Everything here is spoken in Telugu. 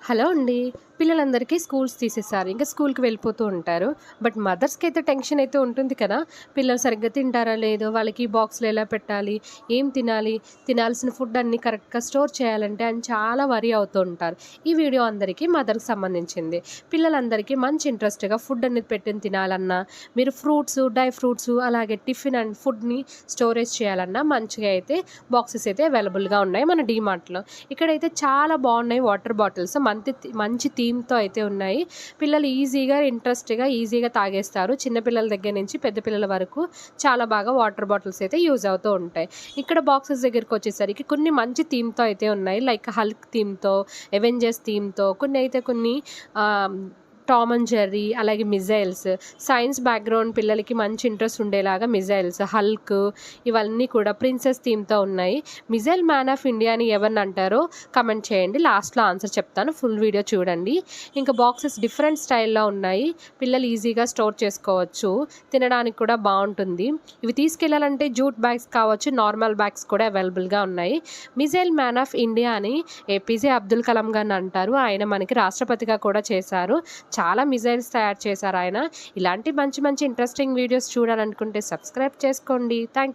హలో అండి. పిల్లలందరికీ స్కూల్స్ తీసేశారు. ఇంకా స్కూల్‌కి వెళ్ళిపోతూ ఉంటారు. బట్ మదర్స్‌కైతే టెన్షన్ అయితే ఉంటుంది కదా! పిల్లలు సరిగ్గా తింటారా లేదో, వాళ్ళకి బాక్స్‌లో ఎలా పెట్టాలి, ఏం తినాలి, తినాల్సిన ఫుడ్ అన్నీ కరెక్ట్‌గా స్టోర్ చేయాలంటే అని చాలా వరీ అవుతూ ఉంటారు. ఈ వీడియో అందరికీ మదర్‌కి సంబంధించింది. పిల్లలందరికీ మంచి ఇంట్రెస్ట్‌గా ఫుడ్ అనేది పెట్టింది తినాలన్నా, మీరు ఫ్రూట్స్, డ్రై ఫ్రూట్స్ అలాగే టిఫిన్ అండ్ ఫుడ్‌ని స్టోరేజ్ చేయాలన్నా మంచిగా అయితే బాక్సెస్ అయితే అవైలబుల్‌గా ఉన్నాయి మన డీమార్ట్‌లో. ఇక్కడైతే చాలా బాగున్నాయి వాటర్ బాటిల్స్. మంచి థీమ్‌తో అయితే ఉన్నాయి. పిల్లలు ఈజీగా తాగేస్తారు. చిన్న పిల్లల దగ్గర నుంచి పెద్ద పిల్లల వరకు చాలా బాగా వాటర్ బాటిల్స్ అయితే యూజ్ అవుతూ ఉంటాయి. ఇక్కడ బాక్సెస్ దగ్గరికొచ్చేసరికి కొన్ని మంచి థీమ్‌తో అయితే ఉన్నాయి. లైక్ హల్క్ థీమ్‌తో, అవెంజర్స్ థీమ్‌తో కొన్ని టామ్ అండ్ జెర్రీ అలాగే మిజైల్స్, సైన్స్ బ్యాక్‌గ్రౌండ్ పిల్లలకి మంచి ఇంట్రెస్ట్ ఉండేలాగా మిజైల్స్, హల్క్ ఇవన్నీ కూడా ప్రిన్సెస్ థీమ్‌తో ఉన్నాయి. మిజైల్ మ్యాన్ ఆఫ్ ఇండియా అని ఎవరినంటారో కమెంట్ చేయండి. లాస్ట్‌లో ఆన్సర్ చెప్తాను. ఫుల్ వీడియో చూడండి. ఇంకా బాక్సెస్ డిఫరెంట్ స్టైల్‌లో ఉన్నాయి. పిల్లలు ఈజీగా స్టోర్ చేసుకోవచ్చు. తినడానికి కూడా బావుంటుంది. ఇవి తీసుకెళ్ళాలంటే జూట్ బ్యాగ్స్ కావచ్చు, నార్మల్ బ్యాగ్స్ కూడా అవైలబుల్‌గా ఉన్నాయి. మిజైల్ మ్యాన్ ఆఫ్ ఇండియా అని ఏపీజే అబ్దుల్ కలాం గారిని అంటారు. ఆయన మనకి రాష్ట్రపతిగా కూడా చేశారు. చాలా మిజైల్స్ తయారు చేశారు ఆయన. ఇలాంటి మంచి మంచి ఇంట్రెస్టింగ్ వీడియోస్ చూడాలనుకుంటే సబ్స్క్రైబ్ చేసుకోండి. థాంక్